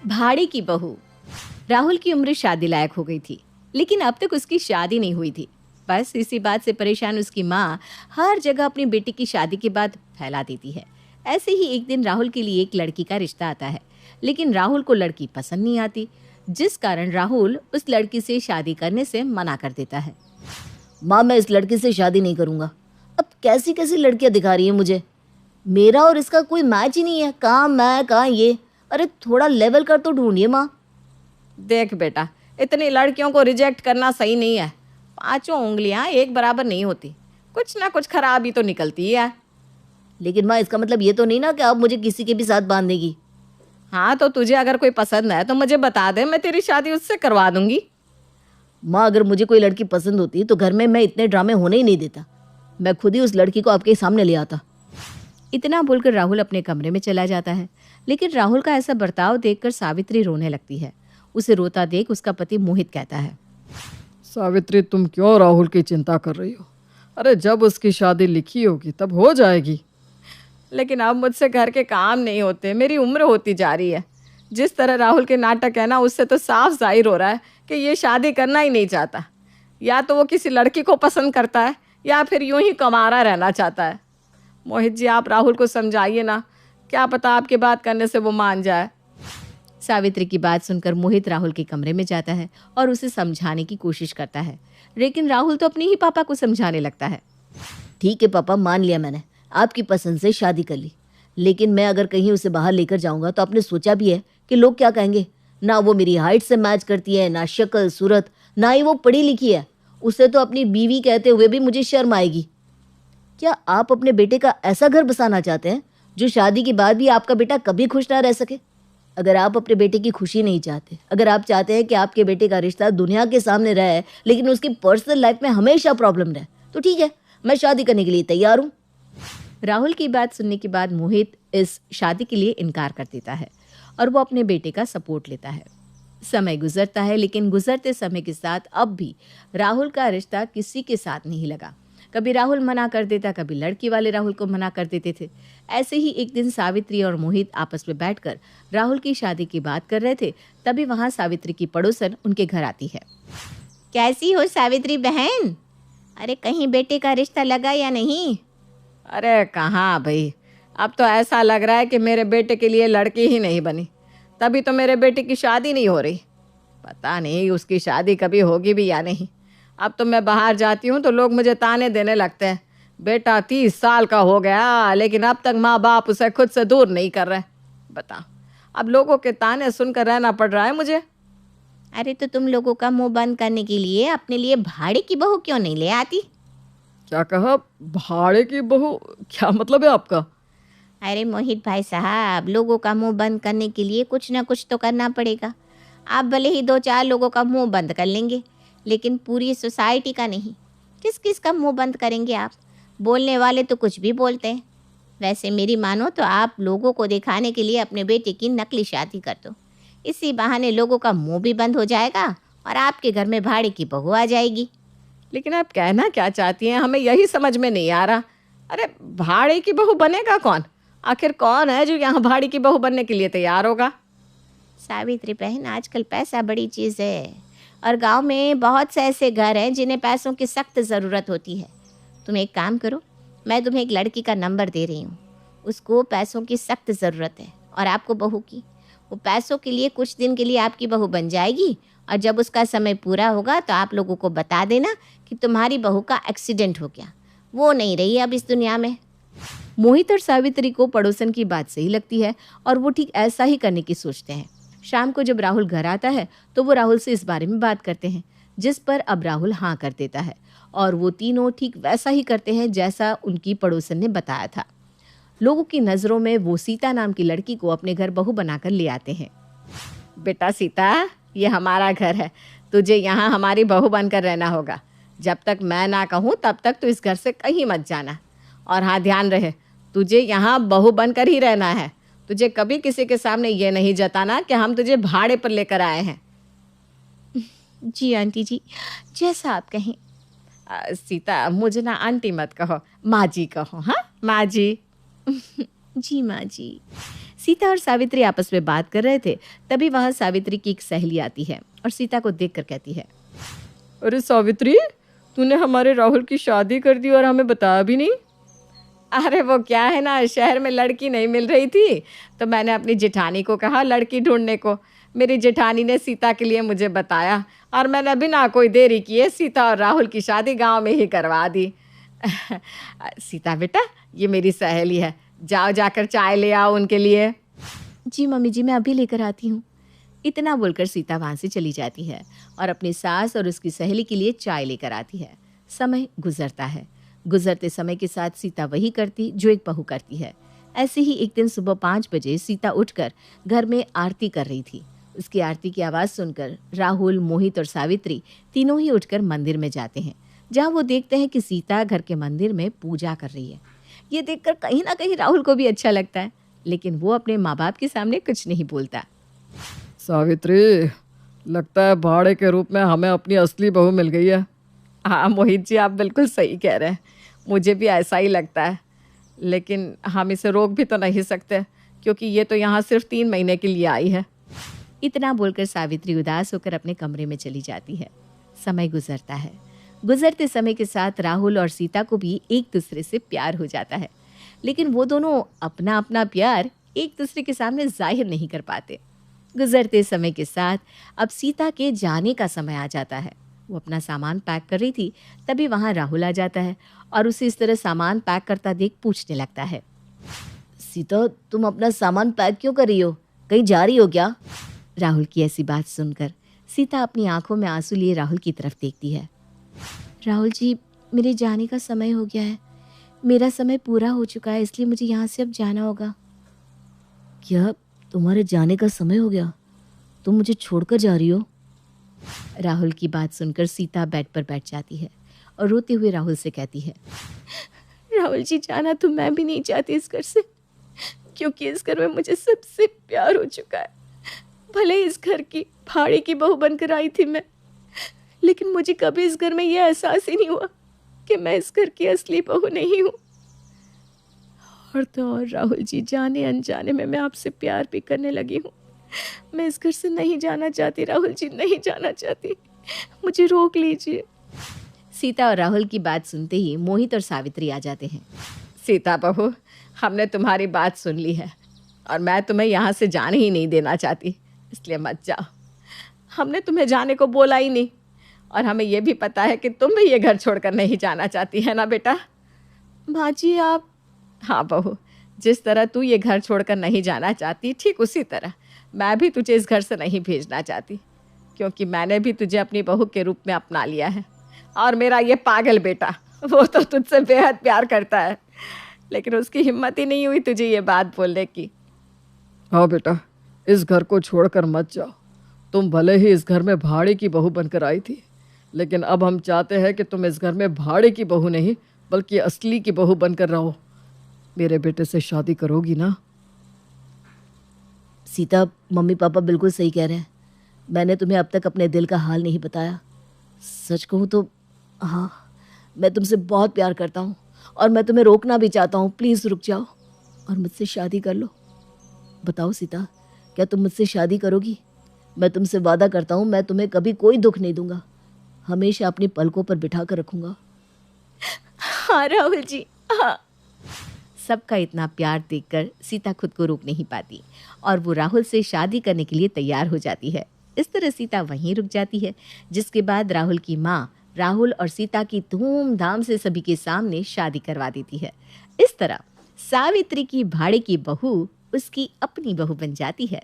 भाड़े की बहू। राहुल की उम्र शादी लायक हो गई थी, लेकिन अब तक उसकी शादी नहीं हुई थी। बस इसी बात से परेशान उसकी माँ हर जगह अपनी बेटी की शादी की बात फैला देती है। ऐसे ही एक दिन राहुल के लिए एक लड़की का रिश्ता आता है, लेकिन राहुल को लड़की पसंद नहीं आती, जिस कारण राहुल उस लड़की से शादी करने से मना कर देता है। माँ, मैं इस लड़की से शादी नहीं करूँगा। अब कैसी कैसी लड़कियाँ दिखा रही हैं मुझे। मेरा और इसका कोई मैच ही नहीं है। कहाँ मैं कहाँ ये। अरे थोड़ा लेवल कर तो ढूंढिए माँ। देख बेटा, इतनी लड़कियों को रिजेक्ट करना सही नहीं है। पांचों उंगलियां एक बराबर नहीं होती, कुछ ना कुछ खराबी तो निकलती है। लेकिन माँ, इसका मतलब ये तो नहीं ना कि आप मुझे किसी के भी साथ बांध देगी। हाँ, तो तुझे अगर कोई पसंद है तो मुझे बता दे, मैं तेरी शादी उससे करवा दूंगी। माँ, अगर मुझे कोई लड़की पसंद होती तो घर में मैं इतने ड्रामे होने ही नहीं देता। मैं खुद ही उस लड़की को आपके सामने ले आता। इतना बोलकर राहुल अपने कमरे में चला जाता है, लेकिन राहुल का ऐसा बर्ताव देखकर सावित्री रोने लगती है। उसे रोता देख उसका पति मोहित कहता है, सावित्री, तुम क्यों राहुल की चिंता कर रही हो? अरे जब उसकी शादी लिखी होगी तब हो जाएगी। लेकिन अब मुझसे घर के काम नहीं होते, मेरी उम्र होती जा रही है। जिस तरह राहुल के नाटक है ना, उससे तो साफ जाहिर हो रहा है कि ये शादी करना ही नहीं चाहता। या तो वो किसी लड़की को पसंद करता है या फिर यूं ही कमारा रहना चाहता है। मोहित जी, आप राहुल को समझाइए ना, क्या पता आपकी बात करने से वो मान जाए। सावित्री की बात सुनकर मोहित राहुल के कमरे में जाता है और उसे समझाने की कोशिश करता है, लेकिन राहुल तो अपने ही पापा को समझाने लगता है। ठीक है पापा, मान लिया मैंने, आपकी पसंद से शादी कर ली। लेकिन मैं अगर कहीं उसे बाहर लेकर जाऊंगा तो आपने सोचा भी है कि लोग क्या कहेंगे? ना वो मेरी हाइट से मैच करती है, ना शक्ल सूरत, ना ही वो पढ़ी लिखी है। उसे तो अपनी बीवी कहते हुए भी मुझे शर्म आएगी। क्या आप अपने बेटे का ऐसा घर बसाना चाहते हैं जो शादी के बाद भी आपका बेटा कभी खुश ना रह सके? अगर आप अपने बेटे की खुशी नहीं चाहते, अगर आप चाहते हैं कि आपके बेटे का रिश्ता दुनिया के सामने रहे लेकिन उसकी पर्सनल लाइफ में हमेशा प्रॉब्लम रहे, तो ठीक है, मैं शादी करने के लिए तैयार हूँ। राहुल की बात सुनने के बाद मोहित इस शादी के लिए इनकार कर देता है और वो अपने बेटे का सपोर्ट लेता है। समय गुजरता है, लेकिन गुजरते समय के साथ अब भी राहुल का रिश्ता किसी के साथ नहीं लगा। कभी राहुल मना कर देता, कभी लड़की वाले राहुल को मना कर देते थे। ऐसे ही एक दिन सावित्री और मोहित आपस में बैठकर राहुल की शादी की बात कर रहे थे। तभी वहां सावित्री की पड़ोसन उनके घर आती है। कैसी हो सावित्री बहन? अरे कहीं बेटे का रिश्ता लगा या नहीं? अरे कहाँ भाई, अब तो ऐसा लग रहा है कि मेरे बेटे के लिए लड़की ही नहीं बनी, तभी तो मेरे बेटे की शादी नहीं हो रही। पता नहीं उसकी शादी कभी होगी भी या नहीं। अब तो मैं बाहर जाती हूँ तो लोग मुझे ताने देने लगते हैं, बेटा 30 साल का हो गया लेकिन अब तक माँ बाप उसे खुद से दूर नहीं कर रहे। बता, अब लोगों के ताने सुनकर रहना पड़ रहा है मुझे। अरे तो तुम लोगों का मुंह बंद करने के लिए अपने लिए भाड़े की बहू क्यों नहीं ले आती? क्या कहा? भाड़े की बहू? क्या मतलब है आपका? अरे मोहित भाई साहब, लोगों का मुंह बंद करने के लिए कुछ ना कुछ तो करना पड़ेगा। आप भले ही 2-4 लोगों का मुंह बंद कर लेंगे, लेकिन पूरी सोसाइटी का नहीं। किस किस का मुंह बंद करेंगे आप? बोलने वाले तो कुछ भी बोलते हैं। वैसे मेरी मानो तो आप लोगों को दिखाने के लिए अपने बेटे की नकली शादी कर दो। इसी बहाने लोगों का मुंह भी बंद हो जाएगा और आपके घर में भाड़े की बहू आ जाएगी। लेकिन आप कहना क्या चाहती हैं, हमें यही समझ में नहीं आ रहा। अरे भाड़े की बहू बनेगा कौन? आखिर कौन है जो यहाँ भाड़ी की बहू बनने के लिए तैयार होगा? सावित्री बहन, आजकल पैसा बड़ी चीज़ है और गांव में बहुत से ऐसे घर हैं जिन्हें पैसों की सख्त ज़रूरत होती है। तुम एक काम करो, मैं तुम्हें एक लड़की का नंबर दे रही हूँ। उसको पैसों की सख्त ज़रूरत है और आपको बहू की। वो पैसों के लिए कुछ दिन के लिए आपकी बहू बन जाएगी और जब उसका समय पूरा होगा तो आप लोगों को बता देना कि तुम्हारी बहू का एक्सीडेंट हो गया, वो नहीं रही अब इस दुनिया में। मोहित और सावित्री को पड़ोसन की बात सही लगती है और वो ठीक ऐसा ही करने की सोचते हैं। शाम को जब राहुल घर आता है तो वो राहुल से इस बारे में बात करते हैं, जिस पर अब राहुल हाँ कर देता है और वो तीनों ठीक वैसा ही करते हैं जैसा उनकी पड़ोसन ने बताया था। लोगों की नज़रों में वो सीता नाम की लड़की को अपने घर बहू बनाकर ले आते हैं। बेटा सीता, ये हमारा घर है, तुझे यहाँ हमारी बहू बनकर रहना होगा। जब तक मैं ना कहूँ तब तक तू इस घर से कहीं मत जाना। और हाँ, ध्यान रहे, तुझे यहाँ बहू बनकर ही रहना है। तुझे कभी किसी के सामने ये नहीं जताना कि हम तुझे भाड़े पर लेकर आए हैं। जी आंटी जी, जैसा आप कहें। सीता, मुझे ना आंटी मत कहो, माँ जी कहो। हाँ माँ जी। जी माँ जी। सीता और सावित्री आपस में बात कर रहे थे, तभी वहां सावित्री की एक सहेली आती है और सीता को देखकर कहती है, अरे सावित्री, तूने हमारे राहुल की शादी कर दी और हमें बताया भी नहीं। अरे वो क्या है ना, शहर में लड़की नहीं मिल रही थी तो मैंने अपनी जेठानी को कहा लड़की ढूंढने को। मेरी जेठानी ने सीता के लिए मुझे बताया और मैंने बिना कोई देरी किए सीता और राहुल की शादी गांव में ही करवा दी। सीता बेटा, ये मेरी सहेली है, जाओ जाकर चाय ले आओ उनके लिए। जी मम्मी जी, मैं अभी लेकर आती हूँ। इतना बोलकर सीता वहाँ से चली जाती है और अपनी सास और उसकी सहेली के लिए चाय लेकर आती है। समय गुजरता है। गुजरते समय के साथ सीता वही करती जो एक बहू करती है। ऐसे ही एक दिन सुबह 5 बजे सीता उठकर घर में आरती कर रही थी। उसकी आरती की आवाज़ सुनकर राहुल, मोहित और सावित्री तीनों ही उठकर मंदिर में जाते हैं, जहाँ वो देखते हैं कि सीता घर के मंदिर में पूजा कर रही है। ये देखकर कहीं ना कहीं राहुल को भी अच्छा लगता है, लेकिन वो अपने माँ बाप के सामने कुछ नहीं बोलता। सावित्री, लगता है भाड़े के रूप में हमें अपनी असली बहू मिल गई है। हाँ मोहित जी, आप बिल्कुल सही कह रहे हैं, मुझे भी ऐसा ही लगता है। लेकिन हम इसे रोक भी तो नहीं सकते, क्योंकि ये तो यहाँ सिर्फ 3 महीने के लिए आई है। इतना बोलकर सावित्री उदास होकर अपने कमरे में चली जाती है। समय गुजरता है। गुजरते समय के साथ राहुल और सीता को भी एक दूसरे से प्यार हो जाता है, लेकिन वो दोनों अपना अपना प्यार एक दूसरे के सामने जाहिर नहीं कर पाते। गुजरते समय के साथ अब सीता के जाने का समय आ जाता है। वो अपना सामान पैक कर रही थी, तभी वहाँ राहुल आ जाता है और उसे इस तरह सामान पैक करता देख पूछने लगता है, सीता, तुम अपना सामान पैक क्यों कर रही हो? कहीं जा रही हो क्या? राहुल की ऐसी बात सुनकर सीता अपनी आंखों में आंसू लिए राहुल की तरफ देखती है। राहुल जी, मेरे जाने का समय हो गया है। मेरा समय पूरा हो चुका है, इसलिए मुझे यहाँ से अब जाना होगा। क्या तुम्हारे जाने का समय हो गया? तुम मुझे छोड़कर जा रही हो? राहुल की बात सुनकर सीता बेड पर बैठ जाती है और रोते हुए राहुल से कहती है, राहुल जी, जाना तो मैं भी नहीं चाहती इस घर से, क्योंकि इस घर में मुझे सबसे प्यार हो चुका है। भले इस घर की भाड़े की बहू बनकर आई थी मैं, लेकिन मुझे कभी इस घर में यह एहसास ही नहीं हुआ कि मैं इस घर की असली बहू नहीं हूँ। और तो और राहुल जी, जाने अनजाने में मैं आपसे प्यार भी करने लगी हूँ। मैं इस घर से नहीं जाना चाहती राहुल जी, नहीं जाना चाहती, मुझे रोक लीजिए। सीता और राहुल की बात सुनते ही मोहित और सावित्री आ जाते हैं। सीता बहू, हमने तुम्हारी बात सुन ली है और मैं तुम्हें यहाँ से जाने ही नहीं देना चाहती, इसलिए मत जाओ। हमने तुम्हें जाने को बोला ही नहीं और हमें यह भी पता है कि तुम भी ये घर छोड़कर नहीं जाना चाहती है ना बेटा। माँ जी आप। हाँ बहू, जिस तरह तू ये घर छोड़कर नहीं जाना चाहती, ठीक उसी तरह मैं भी तुझे इस घर से नहीं भेजना चाहती, क्योंकि मैंने भी तुझे अपनी बहू के रूप में अपना लिया है। और मेरा ये पागल बेटा, वो तो तुझसे बेहद प्यार करता है, लेकिन उसकी हिम्मत ही नहीं हुई तुझे ये बात बोलने की। हाँ बेटा, इस घर को छोड़कर मत जाओ। तुम भले ही इस घर में भाड़े की बहू बनकर आई थी, लेकिन अब हम चाहते हैं कि तुम इस घर में भाड़े की बहू नहीं बल्कि असली की बहू बनकर रहो। मेरे बेटे से शादी करोगी ना? सीता, मम्मी पापा बिल्कुल सही कह रहे हैं। मैंने तुम्हें अब तक अपने दिल का हाल नहीं बताया। सच कहूँ तो हाँ, मैं तुमसे बहुत प्यार करता हूँ और मैं तुम्हें रोकना भी चाहता हूँ। प्लीज़ रुक जाओ और मुझसे शादी कर लो। बताओ सीता, क्या तुम मुझसे शादी करोगी? मैं तुमसे वादा करता हूँ, मैं तुम्हें कभी कोई दुख नहीं दूंगा, हमेशा अपनी पलकों पर बिठा कर रखूंगा। हाँ राहुल जी, हाँ। सबका इतना प्यार देखकर सीता खुद को रोक नहीं पाती और वो राहुल से शादी करने के लिए तैयार हो जाती है। इस तरह सीता वहीं रुक जाती है, जिसके बाद राहुल की माँ राहुल और सीता की धूमधाम से सभी के सामने शादी करवा देती है। इस तरह सावित्री की भाड़े की बहू उसकी अपनी बहू बन जाती है।